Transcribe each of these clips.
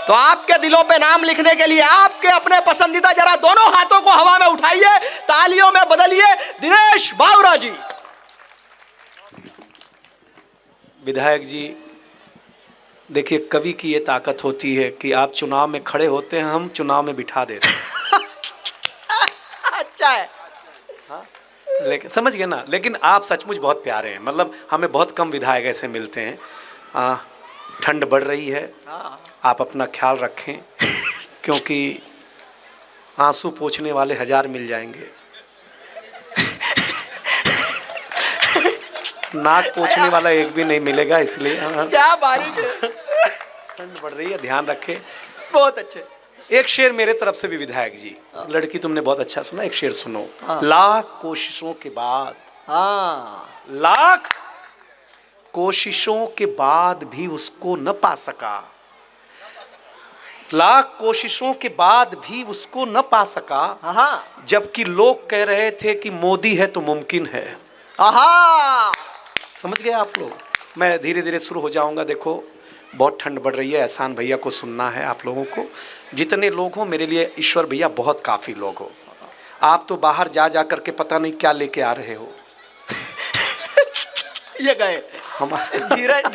तो आपके दिलों पे नाम लिखने के लिए आपके अपने पसंदीदा जरा दोनों हाथों को हवा में उठाइए, तालियों में बदलिए दिनेश बावरा जी। विधायक जी, देखिए कवि की ये ताकत होती है कि आप चुनाव में खड़े होते हैं, हम चुनाव में बिठा देते हैं। अच्छा है। लेकिन समझ गए ना, लेकिन आप सचमुच बहुत प्यारे हैं। मतलब हमें बहुत कम विधायक ऐसे मिलते हैं। ठंड बढ़ रही है, आप अपना ख्याल रखें क्योंकि आंसू पोंछने वाले 1000 मिल जाएंगे, नाक पोंछने वाला एक भी नहीं मिलेगा, इसलिए क्या बारीक है। ठंड बढ़ रही है, ध्यान रखें। बहुत अच्छे। एक शेर मेरे तरफ से भी विधायक जी, लड़की तुमने बहुत अच्छा सुना, एक शेर सुनो। लाख कोशिशों के बाद, लाख कोशिशों के बाद भी उसको न पा सका, लाख कोशिशों के बाद भी उसको न पा सका, जबकि लोग कह रहे थे कि मोदी है तो मुमकिन है। समझ गए आप लोग? मैं धीरे धीरे शुरू हो जाऊंगा। देखो बहुत ठंड बढ़ रही है, एहसान भैया को सुनना है आप लोगों को। जितने लोग हो मेरे लिए ईश्वर भैया बहुत काफ़ी लोग हो। आप तो बाहर जा जा करके पता नहीं क्या लेके आ रहे हो। ये गए हमारे धीरज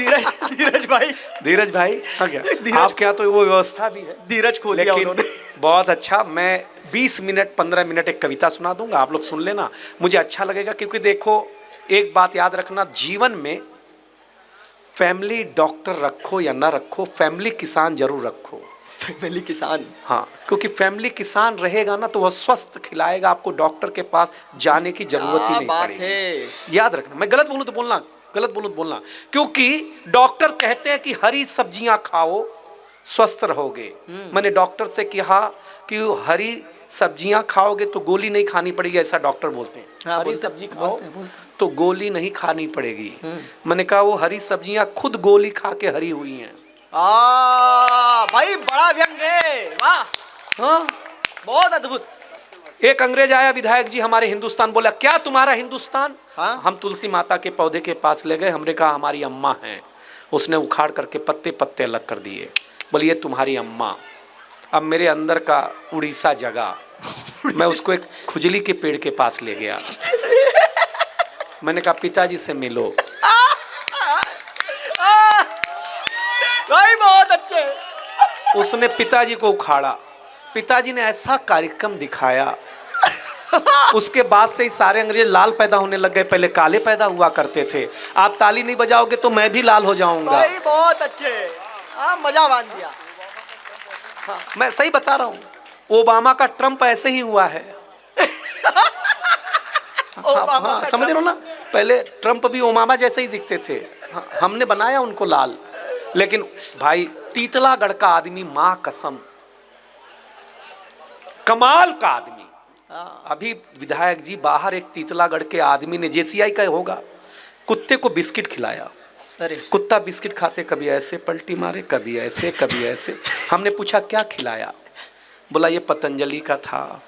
भाई, धीरज भाई आ गया आपके यहाँ, तो वो व्यवस्था भी है। धीरज खो दिया उन्होंने। बहुत अच्छा। मैं 20 मिनट 15 मिनट एक कविता सुना दूंगा, आप लोग सुन लेना, मुझे अच्छा लगेगा। क्योंकि देखो एक बात याद रखना, जीवन में फैमिली डॉक्टर रखो या ना रखो, फैमिली किसान जरूर रखो। फैमिली किसान, हाँ, क्योंकि फैमिली किसान रहेगा ना तो वह स्वस्थ खिलाएगा, आपको डॉक्टर के पास जाने की जरूरत ही नहीं पड़ेगी। याद रखना, मैं गलत बोलूं तो बोलना, गलत बोलूं तो बोलना, क्योंकि डॉक्टर कहते हैं कि हरी सब्जियां खाओ स्वस्थ रहोगे। मैंने डॉक्टर से कहा कि हरी सब्जियां खाओगे तो गोली नहीं खानी पड़ेगी, ऐसा डॉक्टर बोलते हैं। हरी सब्जी खाओ तो गोली नहीं खानी पड़ेगी। मैंने कहा वो हरी सब्जियां खुद गोली खा के हरी हुई हैं। भाई बड़ा व्यंग है, वाह। हाँ, बहुत अद्भुत। एक अंग्रेज आया विधायक जी हमारे हिंदुस्तान, बोला क्या तुम्हारा हिंदुस्तान? हम तुलसी माता के पौधे के पास ले गए, हमने कहा हमारी अम्मा है। उसने उखाड़ करके पत्ते पत्ते अलग कर दिए, बोली ये तुम्हारी अम्मा। अब मेरे अंदर का उड़ीसा जगा, मैं उसको एक खुजली के पेड़ के पास ले गया। मैंने कहा पिताजी से मिलो। भाई बहुत अच्छे। उसने पिताजी को उखाड़ा, पिताजी ने ऐसा कार्यक्रम दिखाया, उसके बाद से ही सारे अंग्रेज लाल पैदा होने लग गए, पहले काले पैदा हुआ करते थे। आप ताली नहीं बजाओगे तो मैं भी लाल हो जाऊंगा। भाई बहुत अच्छे, मजा बांध दिया। हाँ, मैं सही बता रहा हूँ, ओबामा का ट्रम्प ऐसे ही हुआ है। हाँ, समझ रहे हो ना, पहले ट्रम्प भी ओबामा जैसे ही दिखते थे। हाँ, हमने बनाया उनको लाल। लेकिन भाई तीतलागढ़ का आदमी, माँ कसम कमाल का आदमी। अभी विधायक जी बाहर एक तीतलागढ़ के आदमी ने, जेसीआई का होगा, कुत्ते को बिस्किट खिलाया। अरे कुत्ता बिस्किट खाते कभी ऐसे पलटी मारे, कभी ऐसे कभी ऐसे। हमने पूछा क्या खिलाया? बोला ये पतंजलि का था।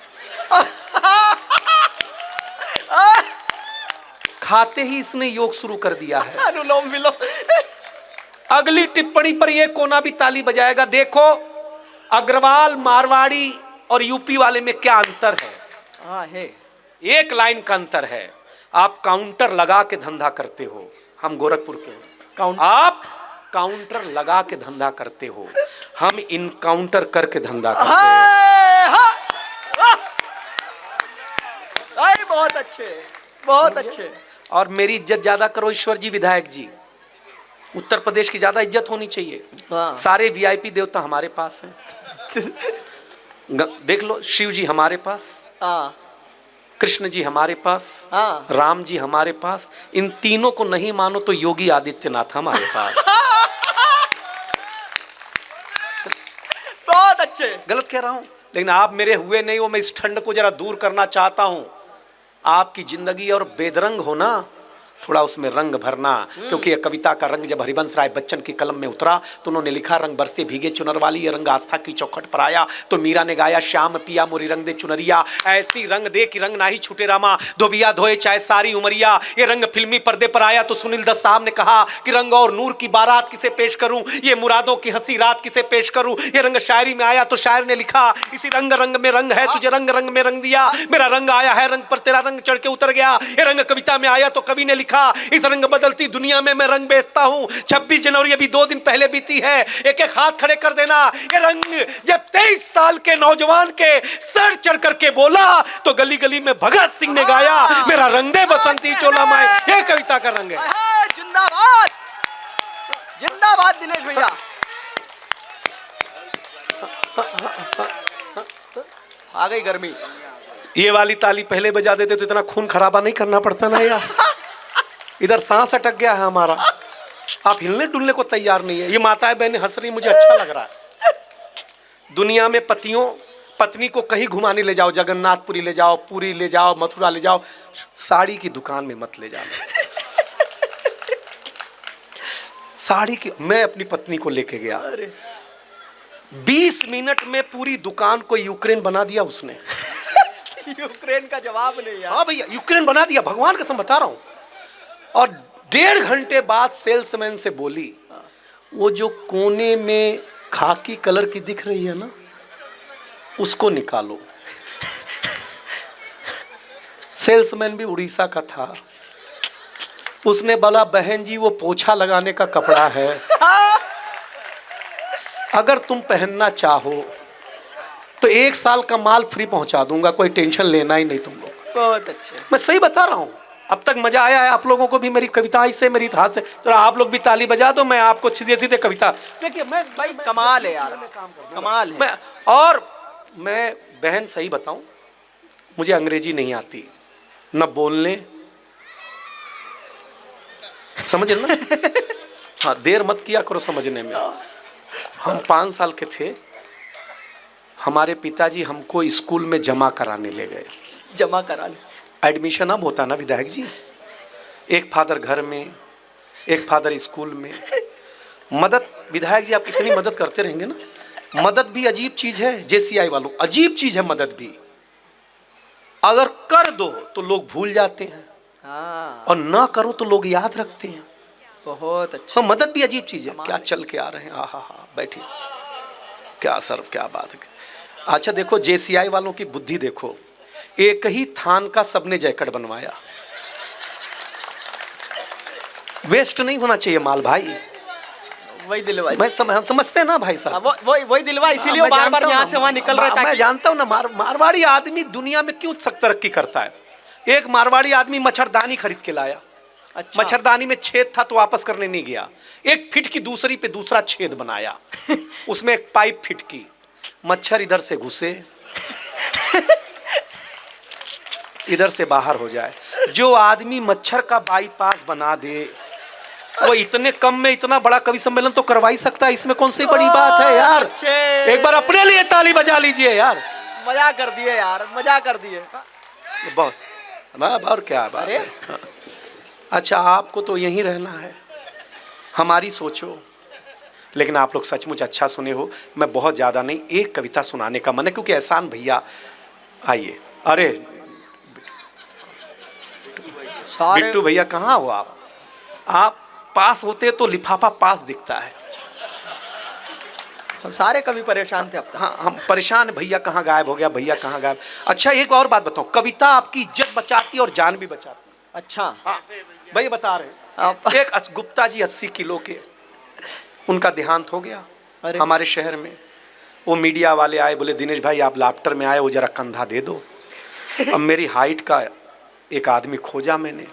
खाते ही इसने योग शुरू कर दिया है, अनुलोम विलोम। अगली टिप्पणी पर ये कोना भी ताली बजाएगा। देखो अग्रवाल, मारवाड़ी और यूपी वाले में क्या अंतर है? है एक लाइन का अंतर है, आप काउंटर लगा के धंधा करते हो, हम गोरखपुर के आप काउंटर लगा के धंधा करते हो, हम इनकाउंटर करके धंधा करते हैं। बहुत अच्छे, बहुत अच्छे। और मेरी इज्जत ज्यादा करो ईश्वर जी, विधायक जी, उत्तर प्रदेश की ज्यादा इज्जत होनी चाहिए। सारे वीआईपी देवता हमारे पास हैं। देख लो, शिव जी हमारे पास, कृष्ण जी हमारे पास, राम जी हमारे पास। इन तीनों को नहीं मानो तो योगी आदित्यनाथ हमारे पास। बहुत अच्छे। गलत कह रहा हूं, लेकिन आप मेरे हुए नहीं हो। मैं इस ठंड को जरा दूर करना चाहता हूं। आपकी जिंदगी और बेदरंग हो ना थोड़ा उसमें रंग भरना, क्योंकि ये कविता का रंग जब हरिवंश राय बच्चन की कलम में उतरा तो उन्होंने लिखा, रंग बरसे भीगे चुनर वाली, ये रंग आस्था की चौखट पर आया। तो मीरा ने गाया, श्याम पिया मोरी रंग दे चुनरिया, ऐसी रंग दे कि रंग नाही छूटे रामा, धोबिया धोए चाहे सारी उमरिया। ये रंग फिल्मी पर्दे पर आया तो सुनील दत्त साहब ने कहा कि रंग और नूर की बारात किसे पेश करूं, ये मुरादों की हंसी रात किसे पेश करूं। ये रंग शायरी में आया तो शायर ने लिखा, इसी रंग रंग में रंग है, तुझे रंग रंग में रंग दिया, मेरा रंग आया है रंग पर तेरा रंग चढ़ के उतर गया। ये रंग कविता में आया तो कवि ने लिखा, इस रंग बदलती दुनिया में मैं रंग बेचता हूं। 26 जनवरी अभी 2 दिन पहले बीती है, एक एक हाथ खड़े कर देना। ये रंग जब 23 साल के नौजवान के सर चढ़ करके बोला तो गली गली में भगत सिंह ने गाया, मेरा रंग दे बसंती चोला माए। ये कविता का रंग है। जिंदाबाद जिंदाबाद दिनेश भैया। आ गई गर्मी। ये वाली ताली पहले बजा देते तो इतना खून खराबा नहीं करना पड़ता ना यार। इधर सांस अटक गया है हमारा, आप हिलने डुलने को तैयार नहीं है। ये माताएं बहनें हंस रही, मुझे अच्छा लग रहा है। दुनिया में पत्नी को कहीं घुमाने ले जाओ, जगन्नाथपुरी ले जाओ, पुरी ले जाओ, मथुरा ले जाओ, साड़ी की दुकान में मत ले जाओ। साड़ी की, मैं अपनी पत्नी को लेके गया, 20 मिनट में पूरी दुकान को यूक्रेन बना दिया उसने। यूक्रेन का जवाब नहीं यार। हाँ भैया, यूक्रेन बना दिया, भगवान कसम बता रहा हूं। और 1.5 घंटे बाद सेल्समैन से बोली, वो जो कोने में खाकी कलर की दिख रही है ना, उसको निकालो। सेल्समैन भी उड़ीसा का था। उसने बोला, बहन जी वो पोछा लगाने का कपड़ा है, अगर तुम पहनना चाहो तो 1 साल का माल फ्री पहुंचा दूंगा, कोई टेंशन लेना ही नहीं तुम लोग। बहुत अच्छे। मैं सही बता रहा हूं। अब तक मजा आया है आप लोगों को भी मेरी कविता से, मेरी हाथ से। तो आप लोग भी ताली बजा दो, मैं आपको सीधे सीधे कविता। देखिए मैं भाई कमाल है यार, कमाल है। मैं बहन सही बताऊं, मुझे अंग्रेजी नहीं आती, न बोलने, समझ ना। हाँ, देर मत किया करो समझने में। हम 5 साल के थे, हमारे पिताजी हमको स्कूल में जमा कराने ले गए। जमा कराने, एडमिशन अब होता ना विधायक जी, एक फादर घर में, एक फादर स्कूल में। मदद, विधायक जी आप कितनी मदद करते रहेंगे ना, मदद भी अजीब चीज है। जेसीआई वालों, अजीब चीज है मदद भी। अगर कर दो तो लोग भूल जाते हैं, और ना करो तो लोग याद रखते हैं। बहुत अच्छा। हाँ, मदद भी अजीब चीज है। क्या चल के आ रहे हैं, हा बैठिए, क्या सर, क्या बात है। अच्छा देखो, जेसीआई वालों की बुद्धि देखो, एक ही थान का सबने जैकेट बनवाया। वेस्ट नहीं होना चाहिए माल भाई, वही दिलवा। मैं हम समझते हैं ना भाई साहब, वही दिलवा, इसीलिए बार बार यहाँ से वहाँ निकल रहा है। मैं जानता हूँ ना, मारवाड़ी आदमी दुनिया में क्यों तरक्की करता है। एक मारवाड़ी आदमी मच्छरदानी खरीद के लाया। अच्छा। मच्छरदानी में छेद था तो वापस करने नहीं गया, 1 फीट की दूसरी पे दूसरा छेद बनाया। उसमें एक पाइप फिट की, मच्छर इधर से घुसे इधर से बाहर हो जाए। जो आदमी मच्छर का बाईपास बना दे, वो इतने कम में इतना बड़ा कवि सम्मेलन तो करवा ही सकता है। इसमें कौन सी बड़ी बात है यार। एक बार अपने लिए ताली बजा लीजिए यार। मजा कर दिए यार, मजा कर दिए बहुत। और क्या बात है। अच्छा, आपको तो यहीं रहना है, हमारी सोचो। लेकिन आप लोग सचमुच अच्छा सुने हो। मैं बहुत ज़्यादा नहीं, एक कविता सुनाने का मन है, क्योंकि एहसान भैया आइए। अरे बिट्टू भैया कहाँ हो आप? आप पास होते तो लिफाफा पास दिखता है। सारे कवि परेशान थे अब तक। हाँ, हम परेशान, भैया कहाँ गायब हो गया, भैया कहाँ गायब। अच्छा एक और बात बताओ, कविता आपकी इज्जत बचाती और जान भी बचाती। अच्छा हाँ भैया बता रहे हैं। एक गुप्ता जी 80 किलो के, उनका देहांत हो गया हमारे शहर में। वो मीडिया वाले आए, बोले दिनेश भाई आप लाफ्टर में आए, वो जरा कंधा दे दो। अब मेरी हाइट का एक आदमी खोजा मैंने,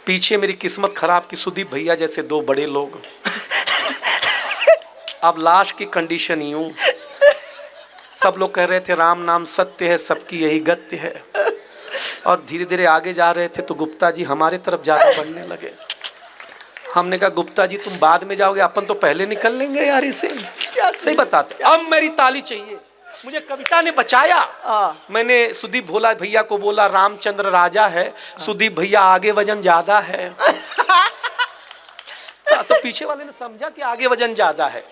पीछे मेरी किस्मत खराब की सुदीप भैया जैसे 2 बड़े लोग। अब लाश की कंडीशन यूं, सब लोग कह रहे थे राम नाम सत्य है, सबकी यही गत्य है। और धीरे धीरे आगे जा रहे थे तो गुप्ता जी हमारे तरफ ज़्यादा बढ़ने लगे। हमने कहा गुप्ता जी तुम बाद में जाओगे, अपन तो पहले निकल लेंगे यार इसे। क्या सही बताते। अब मेरी ताली चाहिए। मुझे कविता ने बचाया। मैंने सुदीप भोला भैया को बोला रामचंद्र राजा है, सुदीप भैया आगे वजन ज्यादा है। तो पीछे वाले ने समझा कि आगे वजन ज्यादा है,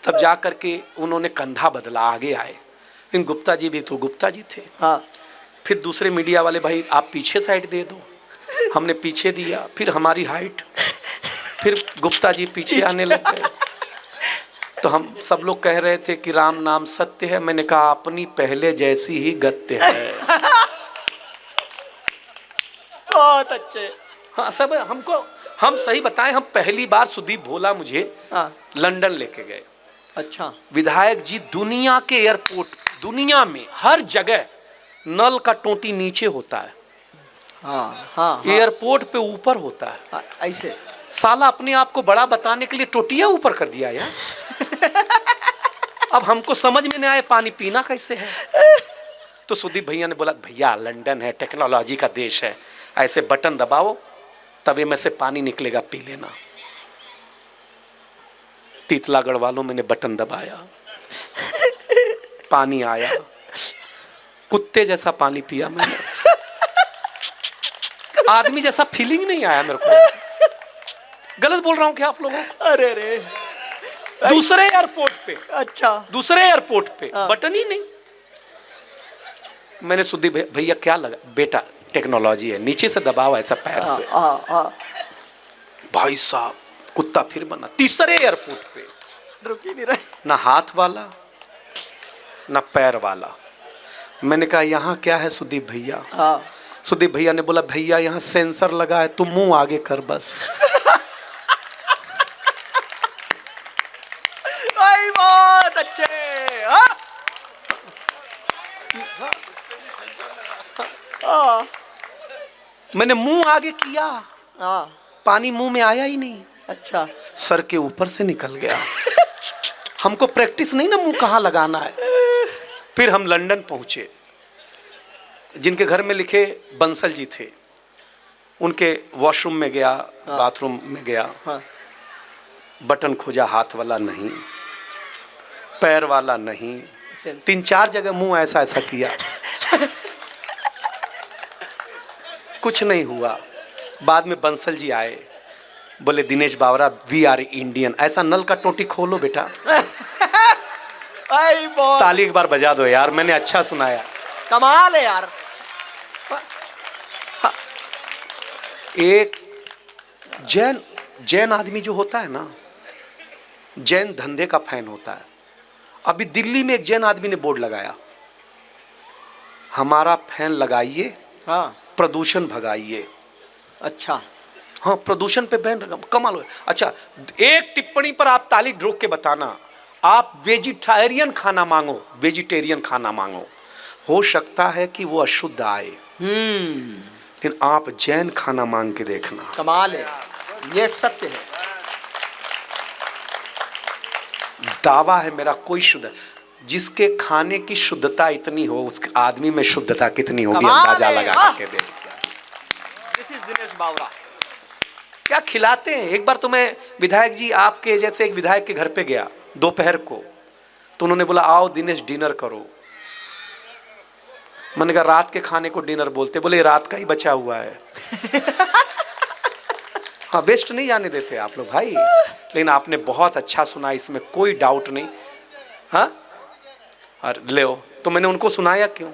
तब जा करके उन्होंने कंधा बदला, आगे आए। लेकिन गुप्ता जी भी तो गुप्ता जी थे। फिर दूसरे मीडिया वाले भाई आप पीछे साइड दे दो, हमने पीछे दिया, फिर हमारी हाइट, फिर गुप्ता जी पीछे आने लग गए। तो हम सब लोग कह रहे थे कि राम नाम सत्य है। मैंने कहा अपनी पहले जैसी ही गत्य है। बहुत अच्छे। हाँ सब हमको, हम सही बताएं, हम पहली बार सुदीप भोला मुझे लंदन लेके गए। अच्छा। विधायक जी दुनिया के एयरपोर्ट, दुनिया में हर जगह नल का टोटी नीचे होता है। हाँ। एयरपोर्ट पे ऊपर होता है। ऐसे साला अपने आप को बड़ा बताने के लिए टोटियां ऊपर कर दिया यार। अब हमको समझ में नहीं आया पानी पीना कैसे है। तो सुदीप भैया ने बोला भैया लंदन है, टेक्नोलॉजी का देश है, ऐसे बटन दबाओ तभी में से पानी निकलेगा, पी लेना। तीतलागढ़ वालों मैंने बटन दबाया, पानी आया, कुत्ते जैसा पानी पिया मैंने। आदमी जैसा फीलिंग नहीं आया मेरे को। गलत बोल रहा हूं क्या आप लोगों को? अरे दूसरे एयरपोर्ट पे, अच्छा दूसरे एयरपोर्ट पे बटन ही नहीं। मैंने सुदीप भैया क्या लगा, बेटा टेक्नोलॉजी है, नीचे से दबाव ऐसा पैर से। भाई साहब कुत्ता फिर बना। तीसरे एयरपोर्ट पे रुक ही नहीं रहा, ना हाथ वाला ना पैर वाला। मैंने कहा यहाँ क्या है सुदीप भैया? सुदीप भैया ने बोला भैया यहाँ सेंसर लगा है, तुम मुंह आगे कर बस। भाई बहुत अच्छे। मैंने मुंह आगे किया, पानी मुंह में आया ही नहीं। अच्छा। सर के ऊपर से निकल गया। हमको प्रैक्टिस नहीं ना मुंह कहाँ लगाना है। फिर हम लंदन पहुंचे। जिनके घर में लिखे बंसल जी थे, उनके वॉशरूम में गया, बाथरूम में गया, बटन खोजा, हाथ वाला नहीं, पैर वाला नहीं, 3-4 जगह मुंह ऐसा ऐसा किया, कुछ नहीं हुआ। बाद में बंसल जी आए, बोले दिनेश बावरा वी आर इंडियन, ऐसा नल का टोटी खोलो बेटा। ताली एक बार बजा दो यार, मैंने अच्छा सुनाया। कमाल है यार। एक जैन आदमी जो होता है ना, जैन धंधे का फैन होता है। अभी दिल्ली में एक जैन आदमी ने बोर्ड लगाया, हमारा फैन लगाइए, प्रदूषण भगाइए। अच्छा। हाँ प्रदूषण पे बैन लगा, कमाल हो। अच्छा एक टिप्पणी पर आप ताली ठोक के बताना, आप वेजिटेरियन खाना मांगो, वेजिटेरियन खाना मांगो, हो सकता है कि वो अशुद्ध आए, लेकिन आप जैन खाना मांग के देखना। कमाल है, ये सत्य है। दावा है मेरा, कोई शुद्ध, जिसके खाने की शुद्धता इतनी हो उस आदमी में शुद्धता कितनी होगी अंदाजा लगा करके देख। दिस इज दिनेश बावरा। क्या खिलाते हैं। एक बार तो मैं विधायक जी आपके जैसे एक विधायक के घर पे गया दोपहर को, तो उन्होंने बोला आओ दिनेश डिनर करो। मैंने कहा रात के खाने को डिनर बोलते? बोले रात का ही बचा हुआ है। हाँ वेस्ट नहीं जाने देते आप लोग भाई, लेकिन आपने बहुत अच्छा सुना, इसमें कोई डाउट नहीं। हाँ और ले तो मैंने उनको सुनाया क्यों?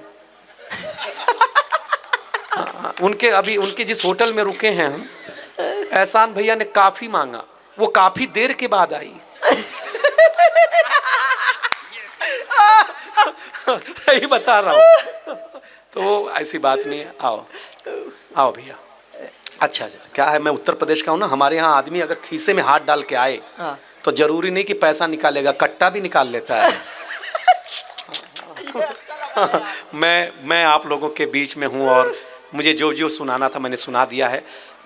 हाँ, उनके अभी उनके जिस होटल में रुके हैं हम, एहसान भैया ने काफी मांगा, वो काफी देर के बाद आई। यही बता रहा हूँ। तो ऐसी बात नहीं है। आओ आओ भैया। अच्छा क्या है, मैं उत्तर प्रदेश का हूँ ना, हमारे यहाँ आदमी अगर खीसे में हाथ डाल के आए तो जरूरी नहीं कि पैसा निकालेगा, कट्टा भी निकाल लेता है। मैं आप लोगों के बीच में हूँ और मुझे जो जो सुनाना था मैंने सुना दिया है।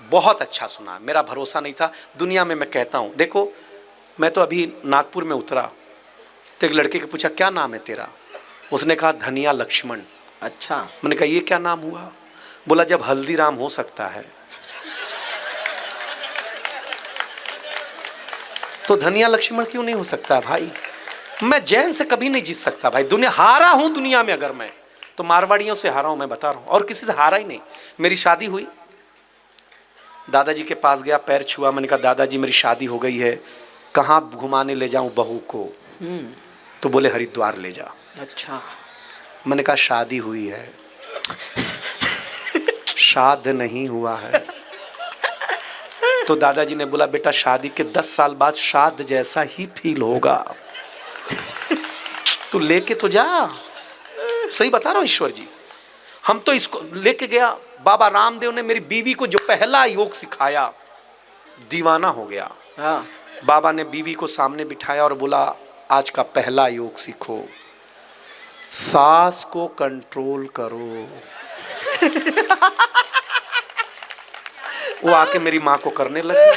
बहुत अच्छा सुना, मेरा भरोसा नहीं था। दुनिया में मैं कहता हूँ, देखो मैं तो अभी नागपुर में उतरा तो एक लड़के के पूछा क्या नाम है तेरा? उसने कहा धनिया लक्ष्मण। अच्छा। मैंने कहा ये क्या नाम हुआ? बोला जब हल्दीराम हो सकता है तो धनिया लक्ष्मण क्यों नहीं हो सकता भाई? मैं जैन से कभी नहीं जीत सकता भाई। दुनिया हारा हूं दुनिया में, अगर मैं तो मारवाड़ियों से हारा हूं, मैं बता रहा हूं, और किसी से हारा ही नहीं। मेरी शादी हुई, दादाजी के पास गया, पैर छुआ, मैंने कहा दादाजी मेरी शादी हो गई है, कहाँ घुमाने ले जाऊं बहू को? तो बोले हरिद्वार ले जा। अच्छा। मैंने कहा शादी हुई है, श्राद्ध नहीं हुआ है। तो दादाजी ने बोला बेटा शादी के 10 साल बाद श्राद्ध जैसा ही फील होगा, तू लेके तो जा। सही बता रहा हूं ईश्वर जी। हम तो इसको लेके गया, बाबा रामदेव ने मेरी बीवी को जो पहला योग सिखाया, दीवाना हो गया। हाँ। बाबा ने बीवी को सामने बिठाया और बोला आज का पहला योग सीखो, सांस को कंट्रोल करो। वो आके मेरी माँ को करने लगी।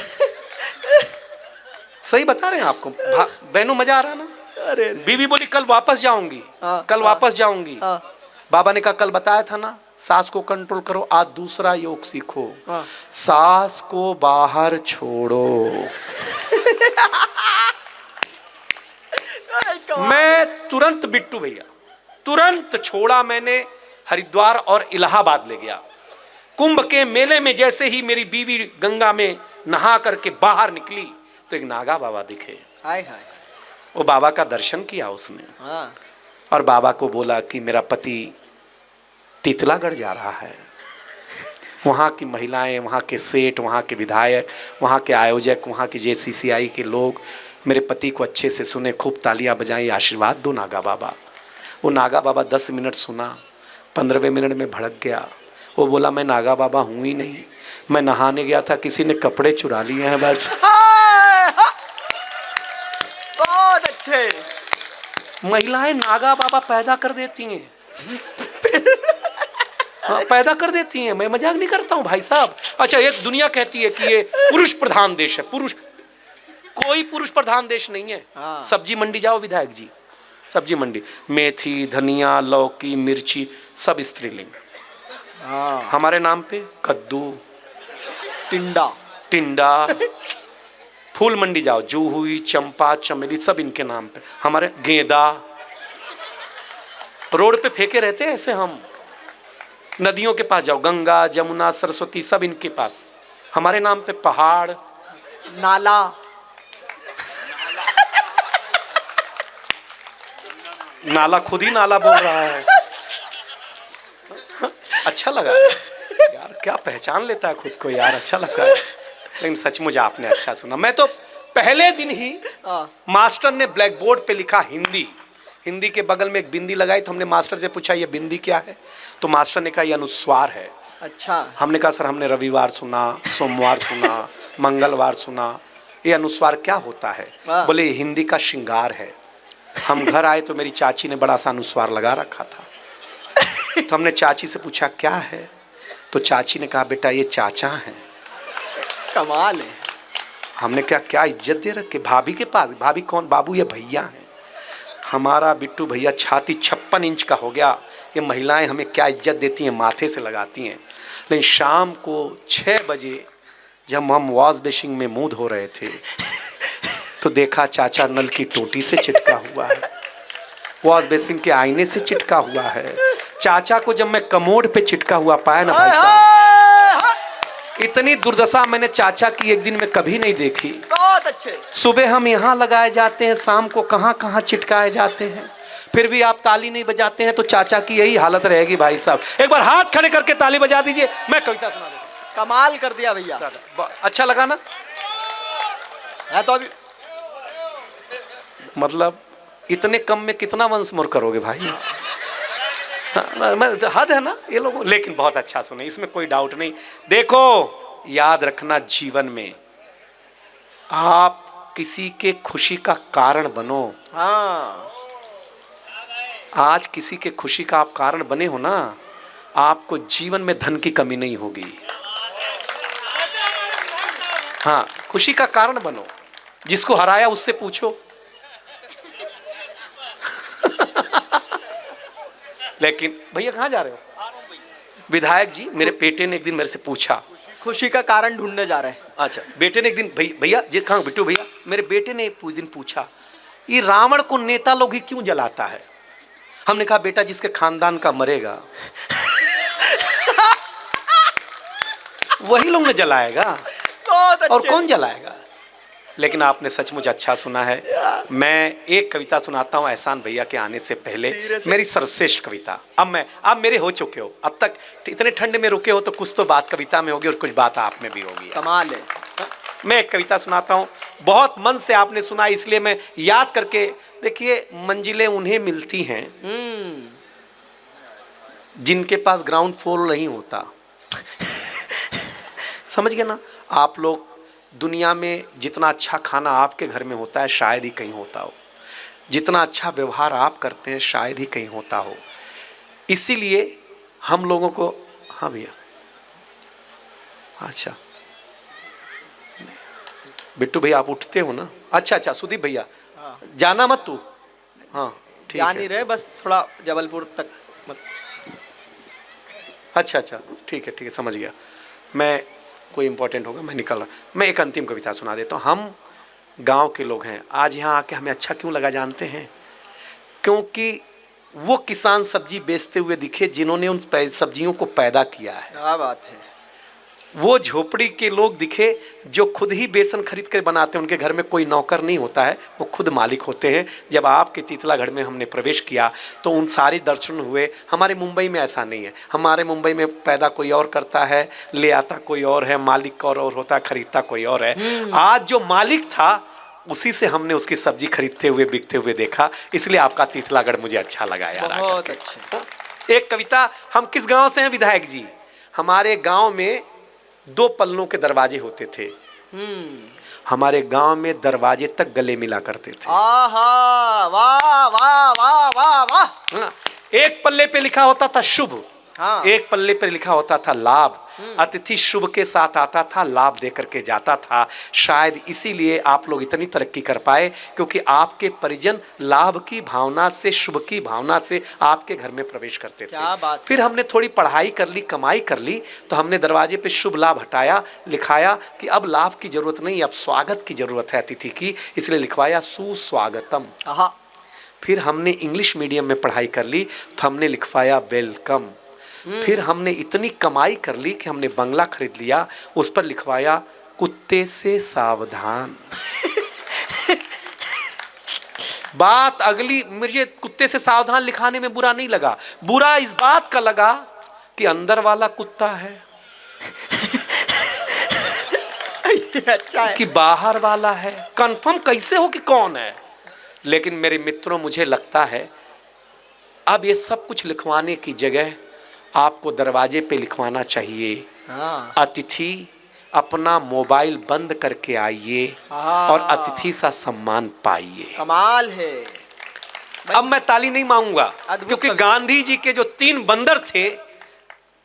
सही बता रहे हैं आपको बहनों, मजा आ रहा है ना? अरे बीवी बोली कल वापस जाऊंगी, कल वापस जाऊंगी। बाबा ने कहा कल बताया था ना सांस को कंट्रोल करो, आज दूसरा योग सीखो, सांस को बाहर छोड़ो। मैं तुरंत बिट्टू भैया तुरंत छोड़ा मैंने, हरिद्वार और इलाहाबाद ले गया। कुंभ के मेले में जैसे ही मेरी बीवी गंगा में नहा करके बाहर निकली तो एक नागा बाबा दिखे। हाय हाय। वो बाबा का दर्शन किया उसने। हाँ। और बाबा को बोला कि मेरा पति तितलागढ़ जा रहा है, वहाँ की महिलाएं, वहाँ के सेठ, वहाँ के विधायक, वहाँ के आयोजक, वहाँ के JCCI के लोग मेरे पति को अच्छे से सुने, खूब तालियां बजाई, आशीर्वाद दो नागा बाबा। वो नागा बाबा 10 मिनट सुना, 15वें मिनट में भड़क गया। वो बोला मैं नागा बाबा हूँ ही नहीं, मैं नहाने गया था, किसी ने कपड़े चुरा लिए हैं बस। बहुत अच्छे। महिलाएं नागा बाबा पैदा कर देती हैं। हाँ, पैदा कर देती हैं, मैं मजाक नहीं करता हूँ भाई साहब। अच्छा, एक दुनिया कहती है कि ये पुरुष प्रधान देश है, पुरुष, कोई पुरुष प्रधान देश नहीं है। हाँ। सब्जी मंडी जाओ विधायक जी, सब्जी मंडी, मेथी, धनिया, लौकी, मिर्ची सब स्त्रीलिंग। हाँ। हमारे नाम पे कद्दू, टिंडा, टिंडा। फूल मंडी जाओ, जूही, चंपा, चमेली सब इनके नाम पे। हमारे गेंदा रोड पे फेंके रहते हैं ऐसे। हम नदियों के पास जाओ, गंगा, जमुना, सरस्वती सब इनके पास। हमारे नाम पे पहाड़, नाला, नाला खुद ही नाला बोल रहा है। अच्छा लगा यार, क्या पहचान लेता है खुद को यार, अच्छा लगा। लेकिन सचमुच आपने अच्छा सुना। मैं तो पहले दिन ही मास्टर ने ब्लैक बोर्ड पे लिखा हिंदी, हिंदी के बगल में एक बिंदी लगाई। तो हमने मास्टर से पूछा ये बिंदी क्या है? तो मास्टर ने कहा ये अनुस्वार है। अच्छा। हमने कहा सर हमने रविवार सुना, सोमवार सुना, मंगलवार सुना, ये अनुस्वार क्या होता है? बोले ये हिंदी का श्रृंगार है। हम घर आए तो मेरी चाची ने बड़ा सा अनुस्वार लगा रखा था। तो हमने चाची से पूछा क्या है? तो चाची ने कहा बेटा ये चाचा हैं। कमाल है। हमने कहा क्या इज्जत दे रखे भाभी के पास? भाभी कौन? बाबू ये भैया हैं। हमारा बिट्टू भैया छाती 56 इंच का हो गया। ये महिलाएं हमें क्या इज्जत देती हैं, माथे से लगाती हैं। लेकिन शाम को 6 बजे जब हम वॉश बेसिन में मुंह धो रहे थे तो देखा चाचा नल की टोटी से चिटका हुआ है, वॉश बेसिन के आईने से चिटका हुआ है। चाचा को जब मैं कमोड पे चिटका हुआ पाया ना भाई साहब, इतनी दुर्दशा मैंने चाचा की एक दिन में कभी नहीं देखी। बहुत अच्छे। सुबह हम यहाँ लगाए जाते हैं, शाम को कहाँ कहाँ चिटकाए जाते हैं, फिर भी आप ताली नहीं बजाते हैं। तो चाचा की यही हालत रहेगी भाई साहब। एक बार हाथ खड़े करके ताली बजा दीजिए, मैं कविता सुना देता हूं। कमाल कर दिया भैया, अच्छा लगा ना? है तो अभी मतलब इतने कम में कितना वंश मोर करोगे भाई? हद है ना ये लोग। लेकिन बहुत अच्छा सुने, इसमें कोई डाउट नहीं। देखो याद रखना, जीवन में आप किसी के खुशी का कारण बनो। हाँ। आज किसी के खुशी का आप कारण बने हो ना, आपको जीवन में धन की कमी नहीं होगी। हाँ, खुशी का कारण बनो। जिसको हराया उससे पूछो। लेकिन भैया कहाँ जा रहे हो? विधायक जी, मेरे बेटे ने एक दिन मेरे से पूछा, खुशी का कारण ढूंढने जा रहे हैं। अच्छा, बेटे ने एक दिन भैया जी कहाँ बिट्टू भैया, मेरे बेटे ने एक दिन पूछा ये रावण को नेता लोग ही क्यों जलाता है? हमने कहा बेटा जिसके खानदान का मरेगा वही लोग ने जलाएगा, और कौन जलाएगा? लेकिन आपने सचमुच अच्छा सुना है। मैं एक कविता सुनाता हूँ एहसान भैया के आने से पहले, मेरी सर्वश्रेष्ठ कविता। अब मेरे हो चुके हो, अब तक इतने ठंडे में रुके हो तो कुछ तो बात कविता में होगी और कुछ बात आप में भी होगी। कमाल है। मैं एक कविता सुनाता हूँ, बहुत मन से आपने सुना इसलिए मैं याद करके। देखिए, मंजिलें उन्हें मिलती हैं जिनके पास ग्राउंड फ्लोर नहीं होता। समझ गए ना आप लोग? दुनिया में जितना अच्छा खाना आपके घर में होता है शायद ही कहीं होता हो, जितना अच्छा व्यवहार आप करते हैं शायद ही कहीं होता हो। इसीलिए हम लोगों को, हाँ भैया, अच्छा बिट्टू भैया आप उठते हो ना? अच्छा सुदीप भैया जाना मत तू, हाँ ठीक जा है। नहीं रहे, बस थोड़ा जबलपुर तक मत। अच्छा ठीक है समझ गया। मैं कोई इंपॉर्टेंट होगा मैं निकल रहा। मैं एक अंतिम कविता सुना देता हूँ। हम गांव के लोग हैं, आज यहाँ आके हमें अच्छा क्यों लगा जानते हैं? क्योंकि वो किसान सब्जी बेचते हुए दिखे जिन्होंने उन सब्जियों को पैदा किया है। क्या बात है। वो झोपड़ी के लोग दिखे जो खुद ही बेसन खरीद कर बनाते हैं, उनके घर में कोई नौकर नहीं होता है, वो खुद मालिक होते हैं। जब आपके तीतलागढ़ में हमने प्रवेश किया तो उन सारे दर्शन हुए। हमारे मुंबई में ऐसा नहीं है, हमारे मुंबई में पैदा कोई और करता है, ले आता कोई और है, मालिक और होता है, खरीदता कोई और है। आज जो मालिक था उसी से हमने उसकी सब्जी खरीदते हुए बिकते हुए देखा, इसलिए आपका तीतलागढ़ मुझे अच्छा लगा यार। बहुत अच्छा। एक कविता, हम किस गाँव से हैं विधायक जी? हमारे गाँव में 2 पल्लों के दरवाजे होते थे। हमारे गांव में दरवाजे तक गले मिला करते थे। आहा, वाह वाह वाह वाह वाह। एक पल्ले पे लिखा होता था शुभ, हाँ। एक पल्ले पे लिखा होता था लाभ। अतिथि शुभ के साथ आता था, लाभ दे करके जाता था। शायद इसीलिए आप लोग इतनी तरक्की कर पाए, क्योंकि आपके परिजन लाभ की भावना से, शुभ की भावना से आपके घर में प्रवेश करते थे। क्या बात। फिर हमने थोड़ी पढ़ाई कर ली, कमाई कर ली, तो हमने दरवाजे पे शुभ लाभ हटाया, लिखाया कि अब लाभ की जरूरत नहीं, अब स्वागत की जरूरत है अतिथि की, इसलिए लिखवाया सुस्वागतम। फिर हमने इंग्लिश मीडियम में पढ़ाई कर ली तो हमने लिखवाया वेलकम। फिर हमने इतनी कमाई कर ली कि हमने बंगला खरीद लिया, उस पर लिखवाया कुत्ते से सावधान। बात अगली, मुझे कुत्ते से सावधान लिखाने में बुरा नहीं लगा, बुरा इस बात का लगा कि अंदर वाला कुत्ता है अच्छा है कि बाहर वाला है, कंफर्म कैसे हो कि कौन है? लेकिन मेरे मित्रों, मुझे लगता है अब ये सब कुछ लिखवाने की जगह आपको दरवाजे पे लिखवाना चाहिए, अतिथि अपना मोबाइल बंद करके आइए और अतिथि सा सम्मान पाइए। कमाल है। अब मैं ताली नहीं मांगूंगा, क्योंकि गांधी जी के जो 3 बंदर थे,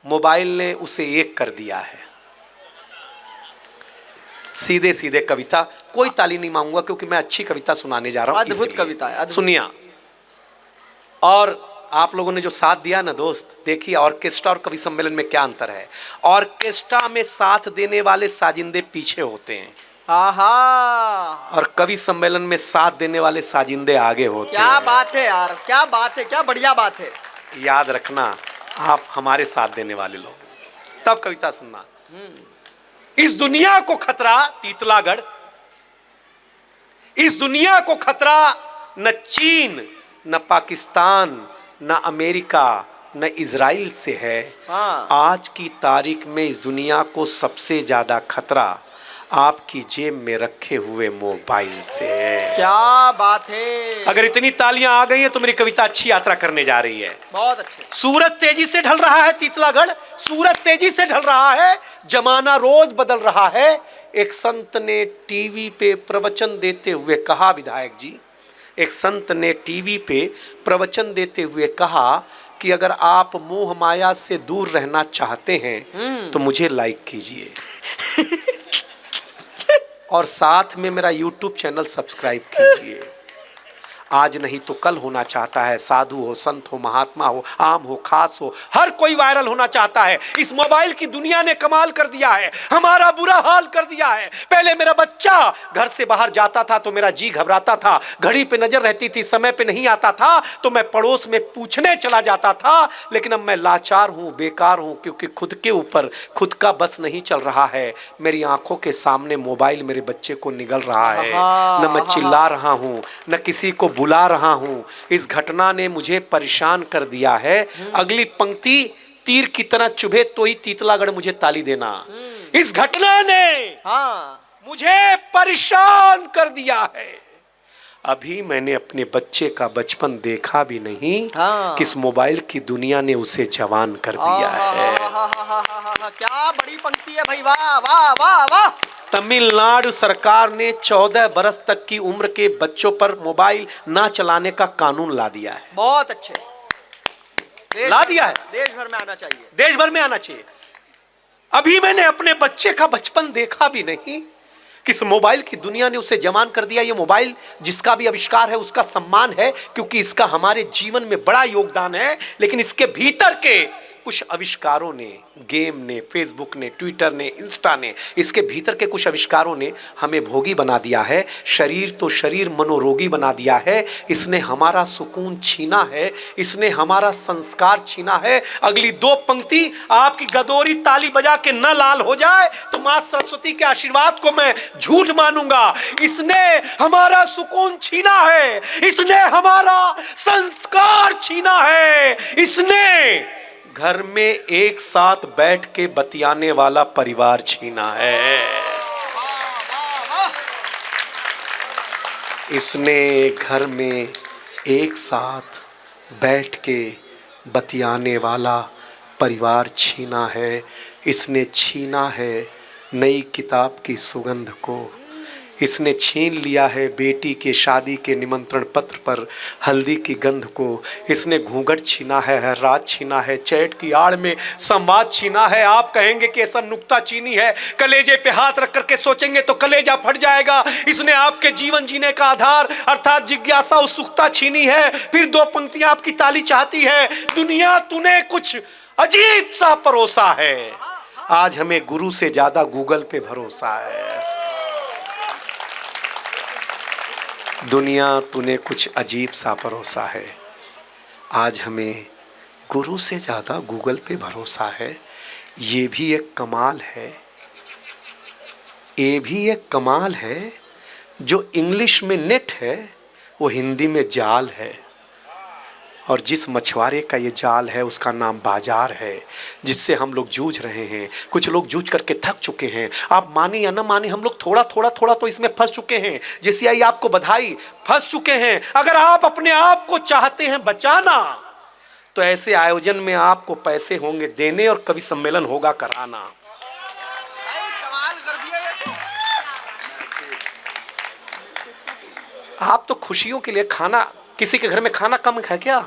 मोबाइल ने उसे एक कर दिया है। सीधे सीधे कविता, कोई ताली नहीं मांगूंगा क्योंकि मैं अच्छी कविता सुनाने जा रहा हूं। अद्भुत कविता है, सुनिया। और आप लोगों ने जो साथ दिया ना दोस्त, देखिए ऑर्केस्ट्रा और कवि सम्मेलन में क्या अंतर है। ऑर्केस्ट्रा में साथ देने वाले साजिंदे पीछे होते हैं, और कवि सम्मेलन में साथ देने वाले साजिंदे आगे होते हैं। क्या बात है यार, क्या बात है, क्या बढ़िया बात है। याद रखना, आप हमारे साथ देने वाले लोग, तब कविता सुनना। इस दुनिया को खतरा तीतलागढ़, इस दुनिया को खतरा न चीन, न पाकिस्तान, न अमेरिका, न इजराइल से है। आज की तारीख में इस दुनिया को सबसे ज्यादा खतरा आपकी जेब में रखे हुए मोबाइल से है। क्या बात है। अगर इतनी तालियां आ गई हैं तो मेरी कविता अच्छी यात्रा करने जा रही है। बहुत अच्छे। सूरज तेजी से ढल रहा है तीतलागढ़, सूरज तेजी से ढल रहा है, जमाना रोज बदल रहा है। एक संत ने टीवी पे प्रवचन देते हुए कहा, विधायक जी, एक संत ने टीवी पे प्रवचन देते हुए कहा कि अगर आप मोह माया से दूर रहना चाहते हैं तो मुझे लाइक कीजिए और साथ में मेरा YouTube चैनल सब्सक्राइब कीजिए। आज नहीं तो कल होना चाहता है। साधु हो, संत हो, महात्मा हो, आम हो, खास हो, हर कोई वायरल होना चाहता है। इस मोबाइल की दुनिया ने कमाल कर दिया है, हमारा बुरा हाल कर दिया है। पहले मेरा बच्चा घर से बाहर जाता था तो मेरा जी घबराता था, घड़ी पे नजर रहती थी, समय पे नहीं आता था तो मैं पड़ोस में पूछने चला जाता था। लेकिन अब मैं लाचार हूं, बेकार हूं, क्योंकि खुद के ऊपर खुद का बस नहीं चल रहा है। मेरी आंखों के सामने मोबाइल मेरे बच्चे को निगल रहा है। न मैं चिल्ला रहा हूं, न किसी को बुला रहा हूं। इस घटना ने मुझे परेशान कर दिया है। अगली पंक्ति तीर की तरह चुभे तो ही तीतलागढ़ मुझे ताली देना। इस घटना ने मुझे परेशान कर दिया है। अभी मैंने अपने बच्चे का बचपन देखा भी नहीं, किस मोबाइल की दुनिया ने उसे जवान कर दिया है। क्या बड़ी पंक्ति है भाई, वाह वाह वाह वाह। तमिलनाडु सरकार ने 14 बरस तक की उम्र के बच्चों पर मोबाइल ना चलाने का कानून ला दिया है। बहुत अच्छे, ला दिया है। देश भर में आना चाहिए, देश भर में आना चाहिए। अभी मैंने अपने बच्चे का बचपन देखा भी नहीं, किस मोबाइल की दुनिया ने उसे जवान कर दिया। ये मोबाइल जिसका भी आविष्कार है उसका सम्मान है, क्योंकि इसका हमारे जीवन में बड़ा योगदान है। लेकिन इसके भीतर के कुछ आविष्कारों ने, गेम ने, फेसबुक ने, ट्विटर ने, इंस्टा ने, इसके भीतर के कुछ आविष्कारों ने हमें भोगी बना दिया है। शरीर तो शरीर मनोरोगी बना दिया है। इसने हमारा सुकून छीना है, इसने हमारा संस्कार छीना है। अगली दो पंक्ति आपकी गदोरी ताली बजा के न लाल हो जाए तो मां सरस्वती के आशीर्वाद को मैं झूठ मानूंगा। इसने हमारा सुकून छीना है, इसने हमारा संस्कार छीना है, इसने घर में एक साथ बैठ के बतियाने वाला परिवार छीना है। इसने घर में एक साथ बैठ के बतियाने वाला परिवार छीना है। इसने छीना है नई किताब की सुगंध को। इसने छीन लिया है बेटी के शादी के निमंत्रण पत्र पर हल्दी की गंध को। इसने घूंघट छीना है, रात छीना है, चैट की आड़ में संवाद छीना है। आप कहेंगे कि ऐसा नुक्ता चीनी है, कलेजे पे हाथ रख करके सोचेंगे तो कलेजा फट जाएगा। इसने आपके जीवन जीने का आधार अर्थात जिज्ञासा, उत्सुकता छीनी है। फिर दो पंक्तियां आपकी ताली चाहती है, दुनिया तूने कुछ अजीब सा परोसा है। आज हमें गुरु से ज्यादा गूगल पे भरोसा है। दुनिया तूने कुछ अजीब सा परोसा है। आज हमें गुरु से ज़्यादा गूगल पे भरोसा है। ये भी एक कमाल है, ये भी एक कमाल है। जो इंग्लिश में नेट है वो हिंदी में जाल है, और जिस मछुआरे का ये जाल है उसका नाम बाजार है, जिससे हम लोग जूझ रहे हैं। कुछ लोग जूझ करके थक चुके हैं। आप माने या ना माने, हम लोग थोड़ा थोड़ा तो इसमें फंस चुके हैं। जैसे आई आपको बधाई, फंस चुके हैं। अगर आप अपने आप को चाहते हैं बचाना तो ऐसे आयोजन में आपको पैसे होंगे देने और कवि सम्मेलन होगा कराना। आप तो खुशियों के लिए खाना, किसी के घर में खाना कम है क्या?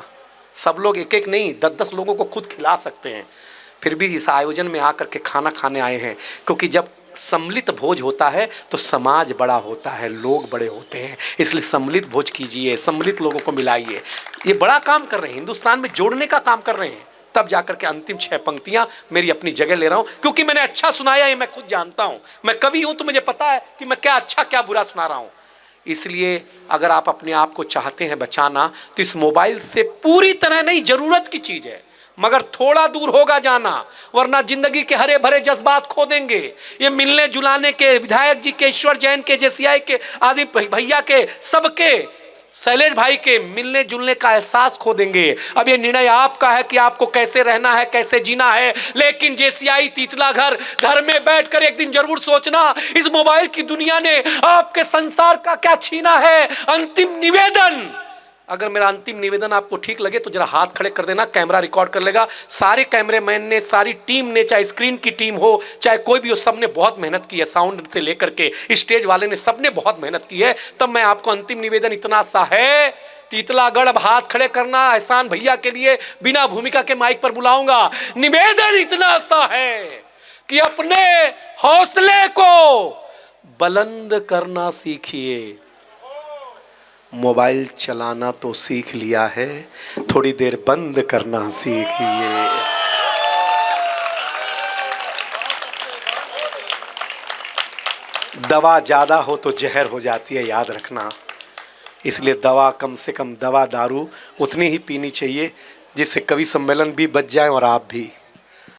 सब लोग एक एक नहीं 10-10 लोगों को खुद खिला सकते हैं। फिर भी इस आयोजन में आकर के खाना खाने आए हैं, क्योंकि जब सम्मिलित भोज होता है तो समाज बड़ा होता है, लोग बड़े होते हैं। इसलिए सम्मिलित भोज कीजिए, सम्मिलित लोगों को मिलाइए। ये बड़ा काम कर रहे हैं, हिंदुस्तान में जोड़ने का काम कर रहे हैं। तब जाकर के अंतिम 6 पंक्तियां मेरी अपनी जगह ले रहा हूं, क्योंकि मैंने अच्छा सुनाया, ये मैं खुद जानता हूं। मैं कवि हूं तो मुझे पता है कि मैं क्या अच्छा क्या बुरा सुना रहा हूं। इसलिए अगर आप अपने आप को चाहते हैं बचाना तो इस मोबाइल से पूरी तरह नहीं, जरूरत की चीज़ है मगर थोड़ा दूर होगा जाना, वरना जिंदगी के हरे भरे जज्बात खो देंगे। ये मिलने जुलाने के, विधायक जी के, ईश्वर जैन के, जेसीआई के, आदि भैया के, सबके, शैलेश भाई के मिलने जुलने का एहसास खो देंगे। अब ये निर्णय आपका है कि आपको कैसे रहना है, कैसे जीना है। लेकिन जेसीआई तीतला घर में बैठकर एक दिन जरूर सोचना, इस मोबाइल की दुनिया ने आपके संसार का क्या छीना है। अंतिम निवेदन, अगर मेरा अंतिम निवेदन आपको ठीक लगे तो जरा हाथ खड़े कर देना, कैमरा रिकॉर्ड कर लेगा। सारे कैमरेमैन ने, सारी टीम ने, चाहे स्क्रीन की टीम हो चाहे कोई भी हो, सब ने बहुत मेहनत की है। साउंड से लेकर के स्टेज वाले ने, सब ने बहुत मेहनत की है। तब मैं आपको अंतिम निवेदन इतना सा है, तीतलागढ़ अब हाथ खड़े करना, एहसान भैया के लिए बिना भूमिका के माइक पर बुलाऊंगा। निवेदन इतना सा है कि अपने हौसले को बुलंद करना सीखिए। मोबाइल चलाना तो सीख लिया है, थोड़ी देर बंद करना सीखिए। दवा ज़्यादा हो तो जहर हो जाती है, याद रखना। इसलिए दवा कम से कम, दवा दारू उतनी ही पीनी चाहिए जिससे कवि सम्मेलन भी बच जाए और आप भी।